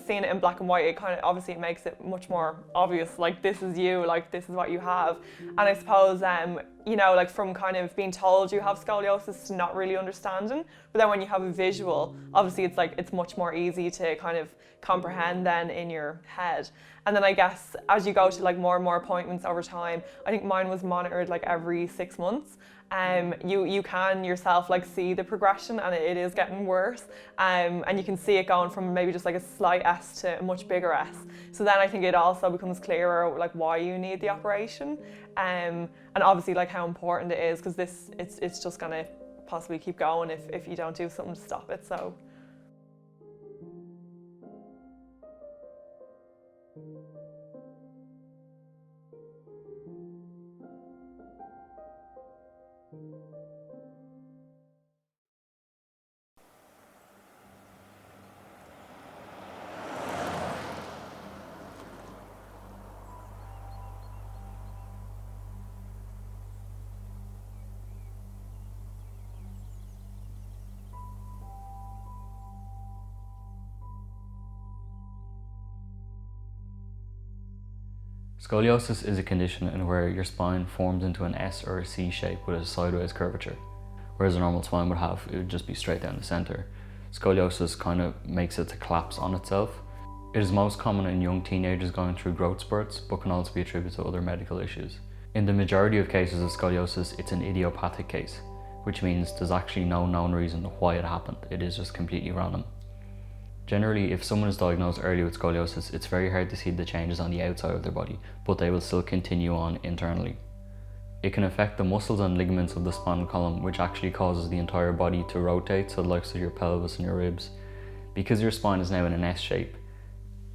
Seeing it in black and white, it kind of obviously it makes it much more obvious, like this is you, like this is what you have. And I suppose you know, like from kind of being told you have scoliosis to not really understanding, but then when you have a visual, obviously it's like it's much more easy to kind of comprehend then in your head. And then I guess as you go to like more and more appointments over time, I think mine was monitored like every 6 months. You can yourself like see the progression, and it is getting worse, and you can see it going from maybe just like a slight S to a much bigger S. So then I think it also becomes clearer like why you need the operation, and obviously like how important it is, because it's just gonna possibly keep going if you don't do something to stop it. So. Scoliosis is a condition in where your spine forms into an S or a C shape with a sideways curvature. Whereas a normal spine would have, it would just be straight down the centre. Scoliosis kind of makes it to collapse on itself. It is most common in young teenagers going through growth spurts, but can also be attributed to other medical issues. In the majority of cases of scoliosis, it's an idiopathic case, which means there's actually no known reason why it happened. It is just completely random. Generally, if someone is diagnosed early with scoliosis, it's very hard to see the changes on the outside of their body, but they will still continue on internally. It can affect the muscles and ligaments of the spinal column, which actually causes the entire body to rotate, so the likes of your pelvis and your ribs. Because your spine is now in an S shape,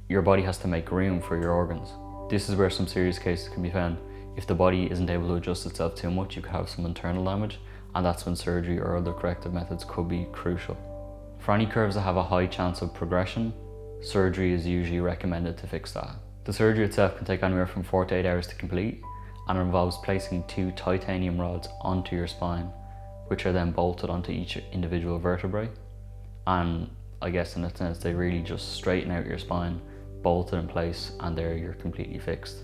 your body has to make room for your organs. This is where some serious cases can be found. If the body isn't able to adjust itself too much, you could have some internal damage, and that's when surgery or other corrective methods could be crucial. For any curves that have a high chance of progression, surgery is usually recommended to fix that. The surgery itself can take anywhere from 4 to 8 hours to complete, and it involves placing 2 titanium rods onto your spine, which are then bolted onto each individual vertebrae. And I guess in a sense, they really just straighten out your spine, bolt it in place, and there you're completely fixed.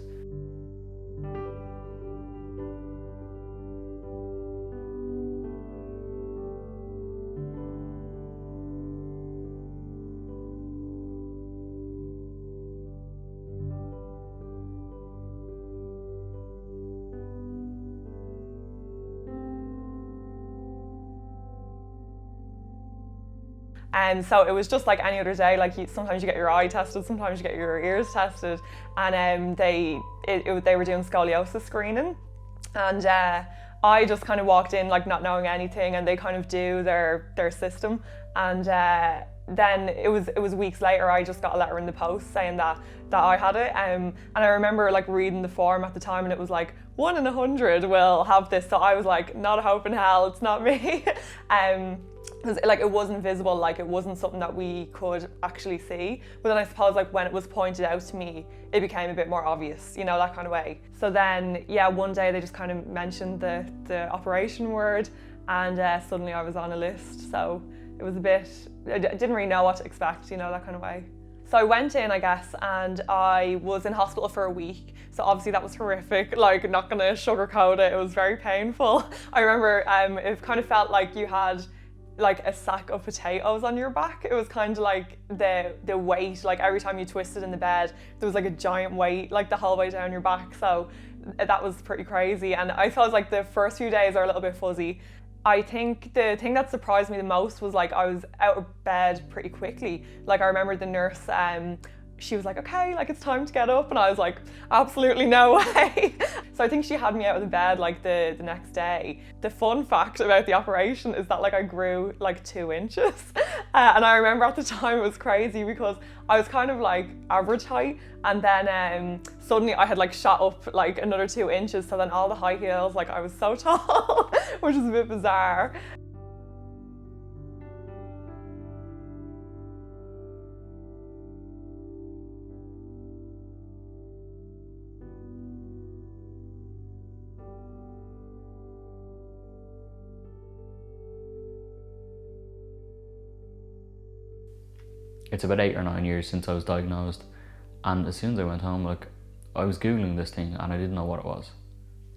And so it was just like any other day, like sometimes you get your eye tested, sometimes you get your ears tested, and they were doing scoliosis screening, and I just kind of walked in like not knowing anything, and they kind of do their system, and then it was weeks later I just got a letter in the post saying that I had it, and I remember like reading the form at the time, and it was like 1 in 100 will have this, so I was like, not a hope in hell, it's not me. Because like it wasn't visible, like it wasn't something that we could actually see. But then I suppose like when it was pointed out to me, it became a bit more obvious, you know, that kind of way. So then, yeah, one day they just kind of mentioned the operation word, and suddenly I was on a list. So it was a bit, I didn't really know what to expect, you know, that kind of way. So I went in, I guess, and I was in hospital for a week. So obviously that was horrific, like not gonna sugarcoat it, it was very painful. I remember it kind of felt like you had like a sack of potatoes on your back. It was kind of like the weight, like every time you twisted in the bed, there was like a giant weight like the whole way down your back. So that was pretty crazy. And I felt like the first few days are a little bit fuzzy. I think the thing that surprised me the most was like I was out of bed pretty quickly. Like I remember the nurse, she was like, okay, like it's time to get up, and I was like, absolutely no way. So I think she had me out of the bed like the next day. The fun fact about the operation is that like I grew like 2 inches, and I remember at the time it was crazy because I was kind of like average height, and then suddenly I had like shot up like another 2 inches, so then all the high heels, like I was so tall, which is a bit bizarre. It's about 8 or 9 years since I was diagnosed, and as soon as I went home, like, I was Googling this thing and I didn't know what it was.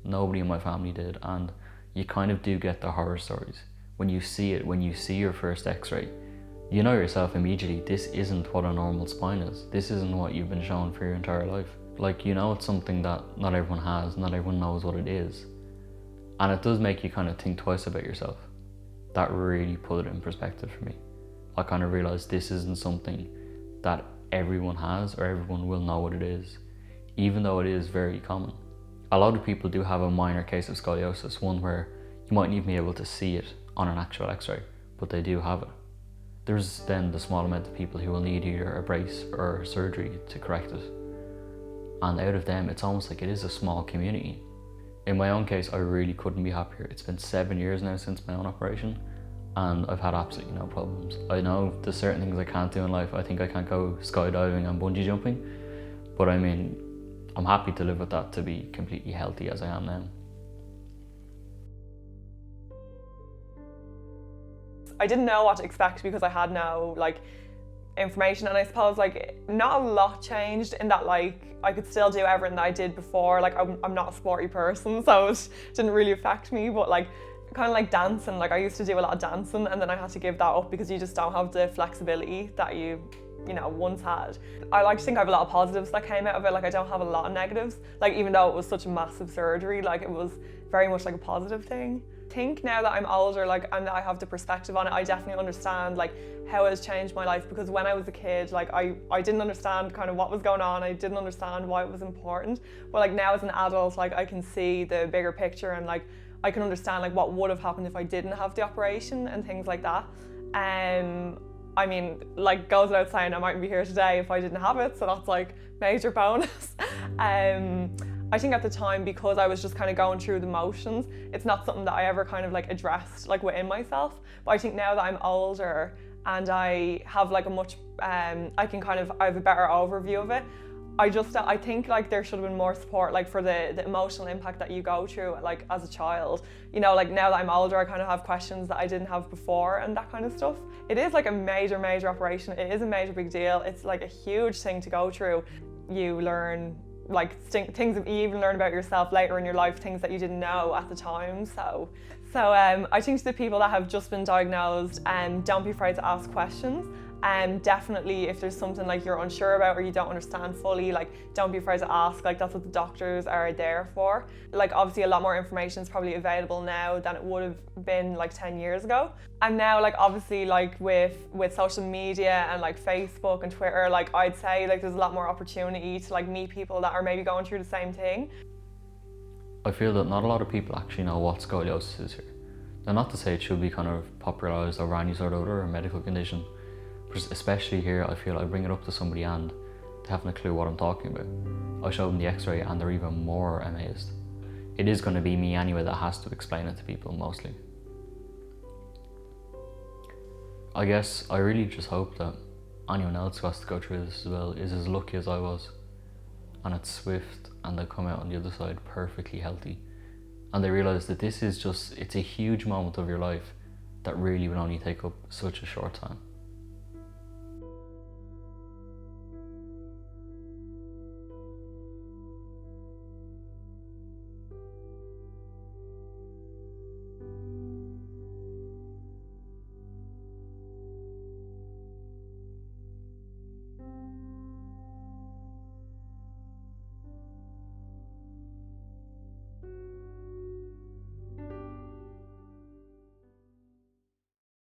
Nobody in my family did, and you kind of do get the horror stories. When you see it, when you see your first x-ray, you know yourself immediately, this isn't what a normal spine is. This isn't what you've been shown for your entire life. Like, you know, it's something that not everyone has, not everyone knows what it is. And it does make you kind of think twice about yourself. That really put it in perspective for me. I kind of realized this isn't something that everyone has or everyone will know what it is, even though it is very common. A lot of people do have a minor case of scoliosis, one where you might not even be able to see it on an actual x-ray, but they do have it. There's then the small amount of people who will need either a brace or surgery to correct it. And out of them, it's almost like it is a small community. In my own case, I really couldn't be happier. It's been 7 years now since my own operation, and I've had absolutely no problems. I know there's certain things I can't do in life. I think I can't go skydiving and bungee jumping, but I mean, I'm happy to live with that, to be completely healthy as I am now. I didn't know what to expect because I had no information, and I suppose not a lot changed in that I could still do everything that I did before. I'm not a sporty person, so it didn't really affect me, but kind of like dancing, I used to do a lot of dancing, and then I had to give that up because you just don't have the flexibility that you once had. I like to think I have a lot of positives that came out of it. I don't have a lot of negatives. Even though it was such a massive surgery, it was very much a positive thing. I think now that I'm older, and that I have the perspective on it, I definitely understand how it has changed my life, because when I was a kid, I didn't understand kind of what was going on. I didn't understand why it was important. But now as an adult, I can see the bigger picture, and I can understand what would have happened if I didn't have the operation and things like that. I mean, goes without saying, I mightn't be here today if I didn't have it, so that's major bonus. I think at the time, because I was just kind of going through the motions, it's not something that I ever kind of addressed within myself. But I think now that I'm older and I have a much, I have a better overview of it. I think there should have been more support for the emotional impact that you go through as a child. Now that I'm older, I kind of have questions that I didn't have before and that kind of stuff. It is a major operation. It is a major big deal. It's a huge thing to go through. You learn things that you even learn about yourself later in your life, things that you didn't know at the time. So I think to the people that have just been diagnosed, don't be afraid to ask questions. Definitely, if there's something you're unsure about or you don't understand fully, don't be afraid to ask. That's what the doctors are there for. Obviously a lot more information is probably available now than it would have been 10 years ago. And now obviously with social media and Facebook and Twitter, I'd say there's a lot more opportunity to meet people that are maybe going through the same thing. I feel that not a lot of people actually know what scoliosis is here. Now, not to say it should be kind of popularised over any sort of other medical condition, but especially here, I feel I bring it up to somebody and they haven't a clue what I'm talking about. I show them the x-ray and they're even more amazed. It is going to be me anyway that has to explain it to people mostly. I guess I really just hope that anyone else who has to go through this as well is as lucky as I was, and it's swift and they come out on the other side perfectly healthy, and they realise that this is it's a huge moment of your life that really will only take up such a short time.